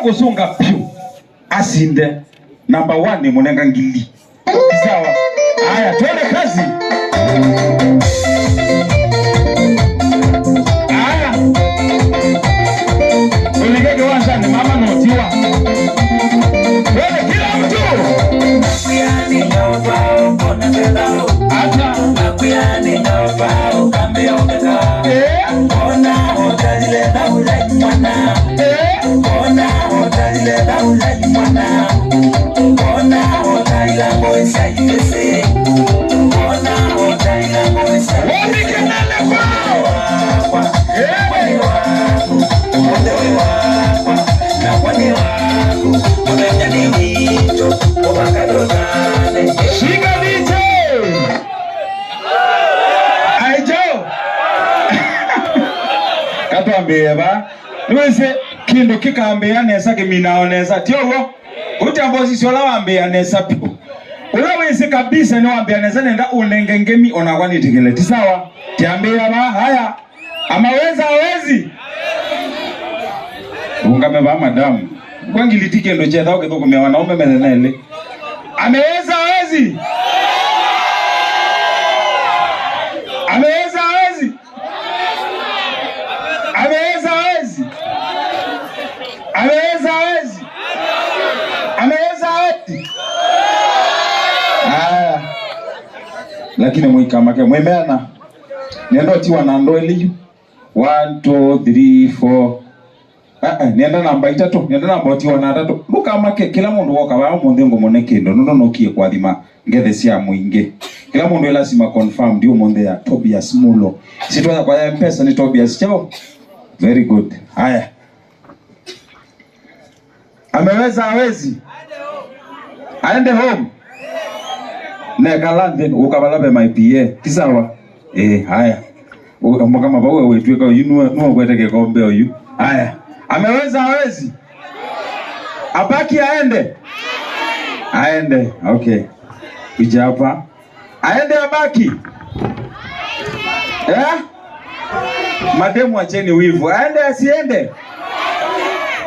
kusunga pyu asinde number 1 ni munenga ngili. Sawa. Haya, twende kazi. Haya. Uligege wanza ni mama notiwa. Twende kila mtu. Nakuyani nobao kona telao. Ata nakuyani nobao kambe omega. Kona hotelile daula mwana. Kona hotelile daula mwana. Kona hotelile boisa yese. Kona hotelile boisa. Woni kenale kwao. Woni wako. Na woni wako. Unajani wito. Obakadozane. Shiga vite. Aijo. Katwambeba. Nwese kindu kikambea nesa kiminaoneza tiogo. Utambozi siola wambea nesa pio. Ula wese kabisa ni wambea nesa nenda unengengemi onagwani tikile. Tisawa. Tiambea ba haya. Amaweza hawezi. Ungameba madamu. Kwangilitike ndo cheta ukitoko mea wanaume mezenele. Ameweza hawezi. Ameweza hawezi. Ameweza hawezi. Ameweza hawezi. Ameweza hawezi. Lakini mwikamake mwemeana. Nendo tiwa na ndo eliyu. 1, 2, 3, 4. Nenda namba 3. Nenda namba tiwa na 3. Lukamake kila mundu woka wa mundu ngomone kendo. Nondo nokie kwa dhima. Ngethe sia mwinge. Kila mundu elasima confirm. Diyo mundu ya Tobias Mulo. Situwa kwa ya mpesa ni Tobias chao. Very good. Haya. Ameweza hawezi. Aende home. Nekalande ukabalabe my PA. Kisawa. Haya. Kama bawe wetu kwa nuo kweteke kombe oyu. Haya. Ameweza hawezi. Abaki aende. Aende. Okay. Kuja hapa. Aende abaki. Mademu acheni wivu. Aende asiende.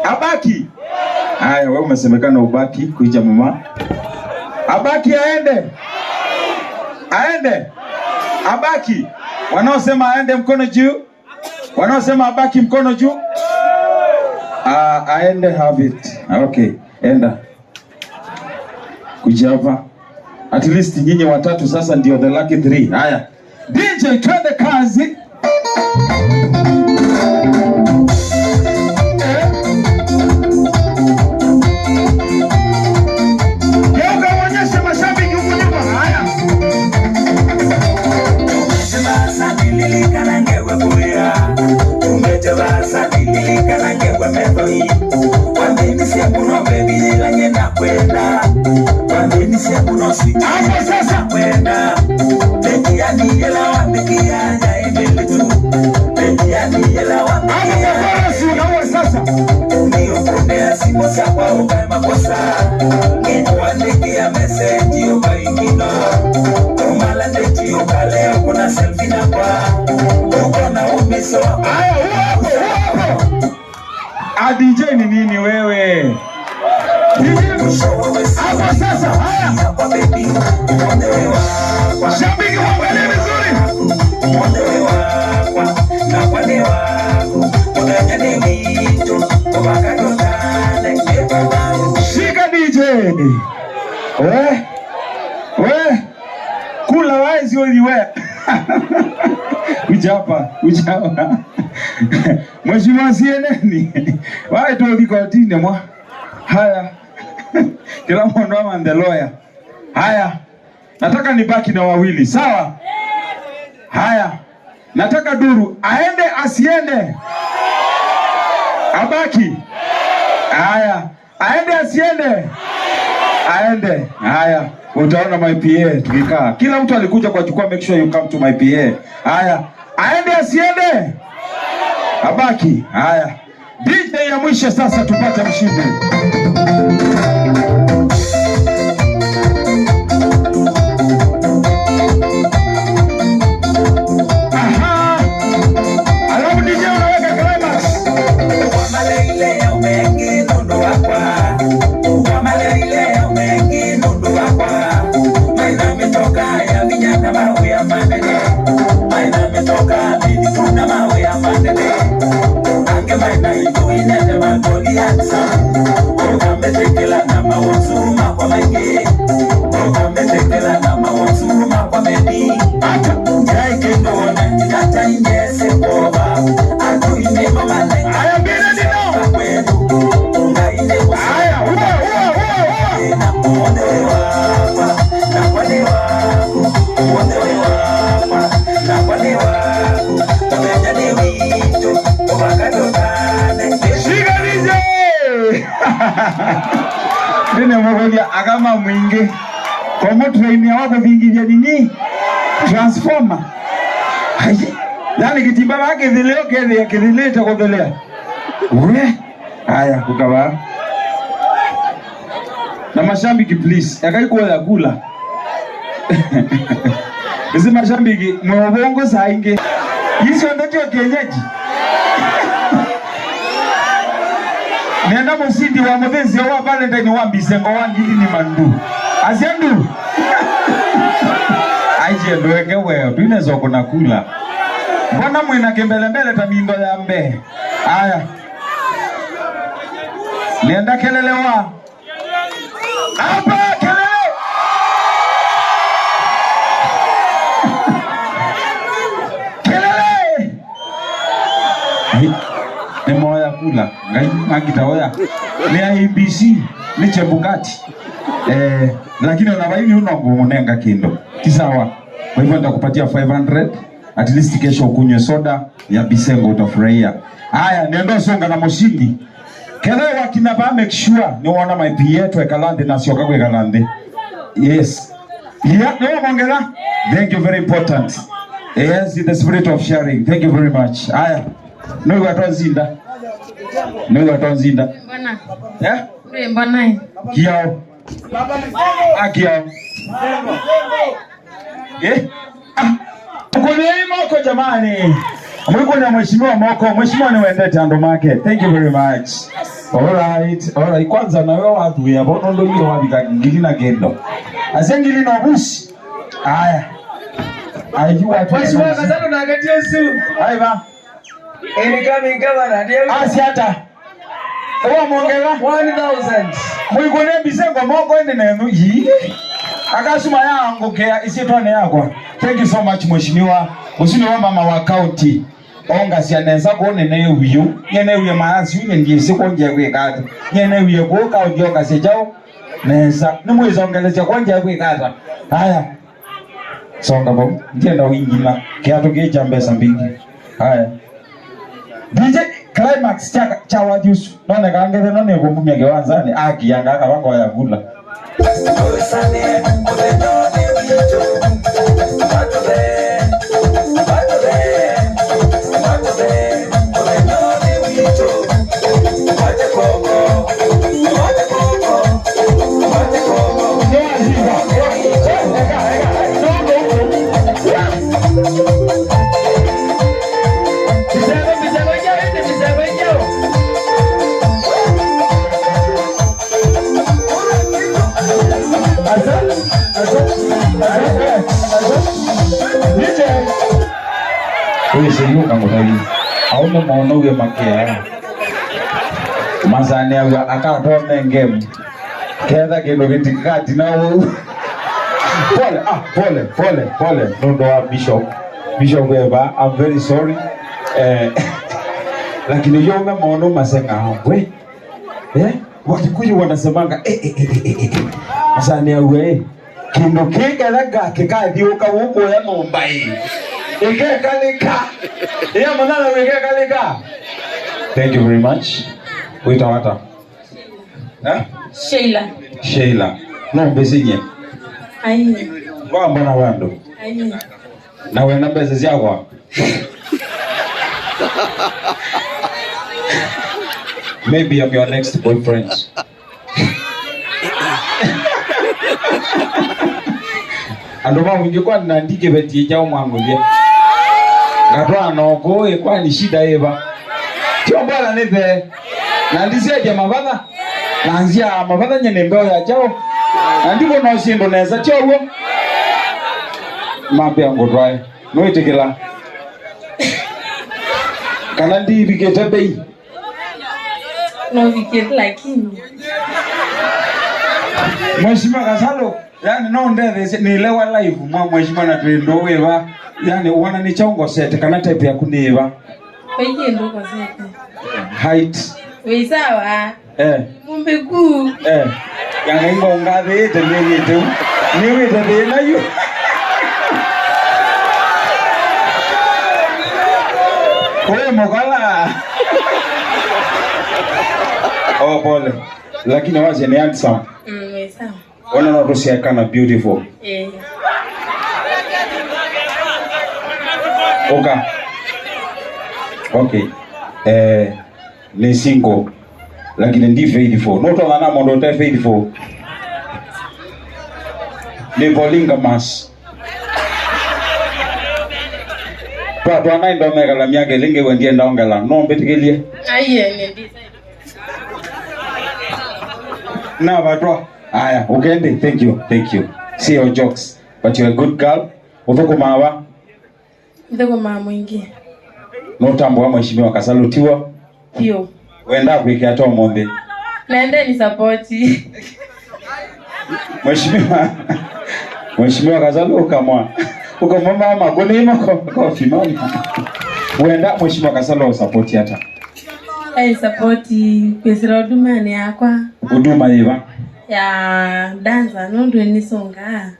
Abaki. Haya, wewe umesemekana ubaki kuja mama. Abaki aende. Aende. Abaki. Wanaosema aende mkono juu. Wanaosema abaki mkono juu. Aende have it. Okay, enda. Kuja hapa. At least nyinyi watatu sasa ndio the lucky 3. Haya. DJ twende kazi. Hapo sasa kwenda Bekiani yela wamekia jaibele tu Bekiani yela wamekia hapo sasa ndio simu sapa ukae makosa nikuandikia message ukaingino umala ndeti ukaleo kuna selfie na kwa uko na umiso haya hapo DJ ni nini wewe hapo sasa haya shabiki mwangalie vizuri na kwani wako unajani mito wakatotane shika DJ we kula waizi wewe ujapa mheshimiwa CNN wae tu vikotini mwa haya kila mmoja wa the lawyer. Haya. Nataka nibaki na wawili. Sawa? Haya. Nataka duru aende asiende. Abaki. Haya. Aende asiende. Aende. Haya. Utaona my PA tukikaa. Kila mtu alikuja kwa jukwaa, make sure you come to my PA. Haya. Aende asiende. Abaki. Haya. DJ ya mwisho sasa tupate mshindi. Alafu DJ unaweka climax. Wamaleile ya umenge nondo winete magoliansa ukametekela na mawasuma kwa mengi ukametekela na mawasuma kwa mengi jaikendo wananjata ingese koba atuine mama lengi aya bila dino ungaine aya na mwone wapa na mwone waku mwone wapa na mwone waku tabejani wito Dine mwagolia agama mwingi kwa motraini ya wako vingi vya nini transformer yani kitimba wake dhileo kele ya kithileta kudhelea uwe haya kukawa na mashambiki please yakaikuwa ya kula isi mashambiki mwobongo saa inge yisi ondokio kienyeji nenda musindi wa muthenzi wa Valentine wa Bisengo wa ngili ni mandu asiandu aije ndoeke wewe tuinezo kuna kula mbona mwina kembele mbele tamindo ya mbe aya nenda kelele wa hapa kelele kelele ni moya kula ngai magita oya ni IBC ni Chebukati lakini unabaini unangunenga kindo kisawa kwa hivyo nitakupatia 500 at least kesho ukunywe soda ya Bisengo utafurahia haya niendo songa na mushindi kele wakina ba make sure ni wana my yetu ekalande na sio kakwe kalande yes yeah no mongela thank you very important yes in the spirit of sharing thank you very much haya no watonzinda Mbona? Yeah? Mbona? Kiao. Kiao. Mkoni moko jamani. Mkoni ya mheshimiwa moko. Mheshimiwa ni wende tando make. Thank you very much. Alright. Kwanza na wewe watu ya bono ndo hiyo wabika ngili na gendo. Asengili na bushi. Aya. Ayi watu. Mheshimiwa kazano na gati Yesu. Aiba. Incoming governor ndio. Asiata. Ewa mongela 1000. Mwikone Bisengo moko ende nenu yi. Akasuma yangu kea isitone yako. Thank you so much mheshimiwa. Mheshimiwa mama wa county. Onga sianeza kuone ne uyu. Nyene uye maasi uye ndiye sikonje kwe kata. Nyene uye kuoka udioka sejao. Neza. Nimweza ongeleza konje kwe kata. Haya. Songa bomu. Ndienda wingina. Kiatu keja mbesa mbingi. Haya. DJ climax cha wajusu none kangere none kumumya gewanzani aki yanga akabango ya kula Siyuka ngotali auno maono uye makea mazane awa akato mengem keda kendo kitikati na pole nondo wa bishop Eva I'm very sorry lakini yome maono masenga we wakikuja wanasemanga mazane awe kindo kega laga kikathi ukawo ya Mumbai kalika. Yeah, manana kalika. Thank you very much. Wait wata. Sheila. No bezinye. Aini. Kwa mbona wando? Aini. Na wewe namba hizo yako. Maybe I'm your next boyfriend. Andoma ungekuwa nandike beti yao mwangulia. Gatwa noko ekwa ni shida eba. Tio bala nebe. Na ndisia je mabada. Na nzia mabada nyene mbeo ya chao. Na ndiko no shindo neza tio wo. Mabe ngotwae. No itekela. Kana ndi bigete bei. No viketi lakini. Mheshimiwa Kasalo, yani no ndethe ni lewa live mheshimiwa na twendo weva. Yani wana ni chaungo sete kana type ya kuniva. Wewe ndo kwa sete. Height. Wewe sawa? Mumbe kuu. Yang ingo ngathi te ni tu. Ni wete na yu. Wewe mogala. Oh pole. Lakini waje ni handsome. Wewe sawa. Ona no rusia kana beautiful. Okay. Ni single. Lakini ndi faithful. Not on ana mondo te faithful. Ni polygamous. Kwa anaye ndo mega la miage linge wendie ndaongela. No mbetigelie. Aiye ni ndi. Na badwa. Aya, ukende. Thank you. See your jokes. But you're a good girl. Uthoko mawa. Ndego mama mwingi. No tambo wa mheshimiwa Kasalutiwa. Tio. Wenda kuikia to monde. Naende ni support. Mheshimiwa Kasalu ukamwa. Ukamwa mama gone kwa fimani. Wenda mheshimiwa Kasalu support hata. Support kwesira huduma ni yakwa. Huduma hiva. Ya danza nundu nisonga.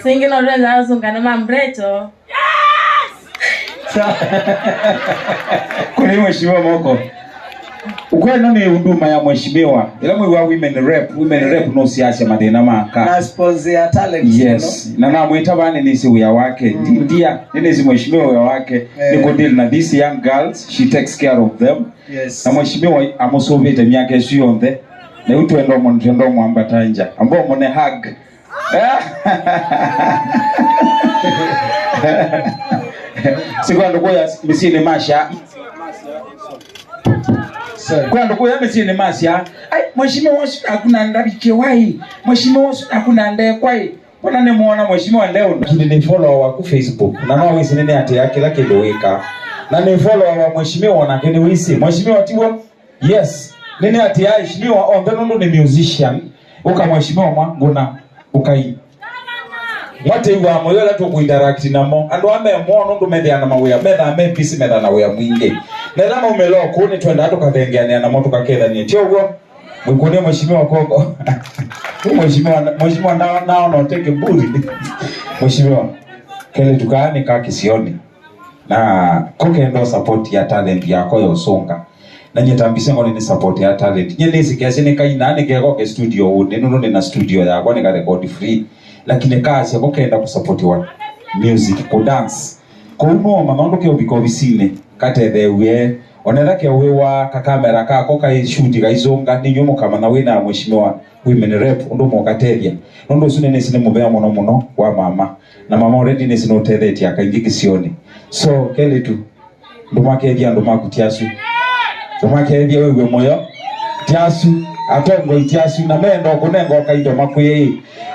Sengi no danza songa na mambreto. Kuna mheshimiwa moko. Ukwenda ni huduma ya mheshimiwa. Ila mwe wa women rep no siasa madena maka. Na sponsor ya talent. Yes. No? Na mwita bani ni si uya wake. Ndia nini si mheshimiwa uya wake. Niko deal na these young girls. She takes care of them. Yes. Na mheshimiwa amosovete miaka siyonde. Na utu endo mwambata nja. Ambao mone hug. Sikuwa ndugu ya misini masha. Kwa ndugu ya misini masha. Ai, mheshimiwa wasu hakuna ndabike wai. Mheshimiwa wasu hakuna ndae kwai. Mbona nimeona mheshimiwa leo ni follower wa ku Facebook. Na nao wisi nene ate yake lake doeka. Na ni follower wa mheshimiwa na keni wisi. Mheshimiwa tiwo? Yes. Nene ate ya mheshimiwa on the nondo ni musician. Uka mheshimiwa ngona ukai. Mwate iwa moyo la tu kuinteract na mo ando ame mo ndo media na mawea metha ame pisi metha na wea mwingi na lama umelo kuni twenda atu kathengeania na moto kaketha ni tio ugo mwikunia mheshimiwa koko mheshimiwa nao no take buri mheshimiwa kele tukaani ka kisioni na koke ndo support ya talent yako yo songa na nyetambise ngoni ni support ya talent nyene sikiasi ni kaina ni keko ke studio une nuno ni na studio ya kwa ni ka record free lakini kazi yako kaenda kusupport music ko dance ko no manondo ke obiko bisine kathe we onera ke we wa ka camera ka ko kai shoot ga izonga ni nyomo kama na we na mheshimiwa women rep ndo mo kateria ndo sunene sine mubea muno wa mama na mama already ne sino tetheti akaingi sioni so kele tu ndo makedia ndo makutiasu ndo makedia wewe moyo tiasu atongo itiasu na mendo kunengo kaido makuye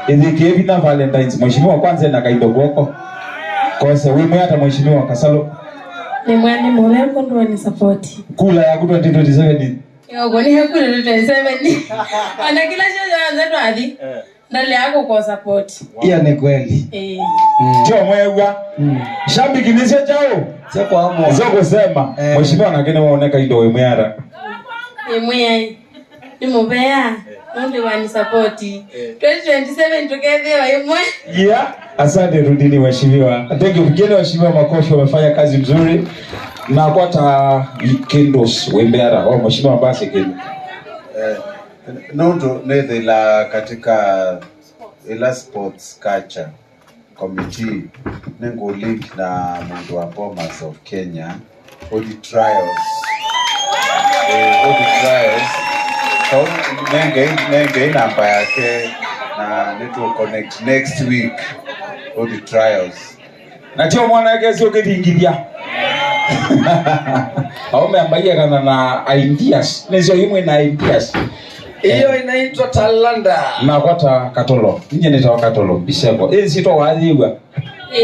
Kevi na Valentine's mheshimiwa kwanza na kaido goko. Kose wewe hata mheshimiwa Kasalo. Ni mwani mwengo ndo ni support. Kula ya 2027. Yo ni hakuna 2027. Ana kila show zetu hadi. Ndale yako kwa support. Hiyo ni kweli. Ndio mwewa. Shabiki ni chao. Sio kwa hapo. Sio kusema. Mheshimiwa na kene waone kaido wewe mwara. Mwai. Ni mbea. Ndio wani support. 2027 together waimwe. Yeah, asante rudini mheshimiwa. Thank you mgeni mheshimiwa Makofi wamefanya kazi mzuri. Na kwata Kendos Wembera au mheshimiwa basi Kendo. Nondo nedela katika ila sports culture committee nengo link na mundu wa Bomas of Kenya Odi trials. So nenge namba yake na neto connect next week Odi trials. Na tio mwana yake sio kidingithia. Aume ambaye kana na ideas. Nezo yimwe na ideas. Hiyo inaitwa talanda. Na kwata katolo. Ninje nitawa katolo biseko. Sito wajiwa.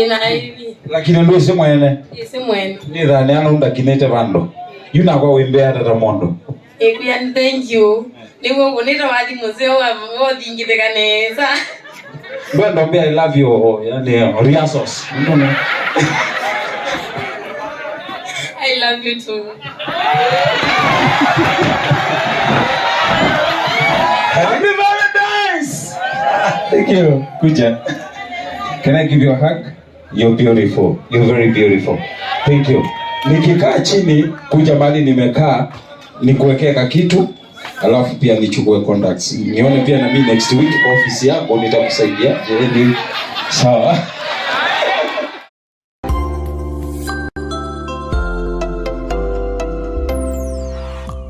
Na hivi. Lakini ndio si mwene. Si mwene. Ni dhani anaunda kinete bando. Yuna kwa Wembea tata mondo. Ekuya thank you. Niwo bonita wadi museo wa dingi kanisa. But don't be I love you yani rehearsals. I love you too. Happy Valentine's! Thank you. Kuja. Can I give you a hug? You're beautiful. You're very beautiful. Thank you. Nikikaa chini, kuja mali nimekaa, nikuwekea kitu, alafu pia nichukue contacts. Nione pia na mimi next week office yako nitakusaidia. Sawa.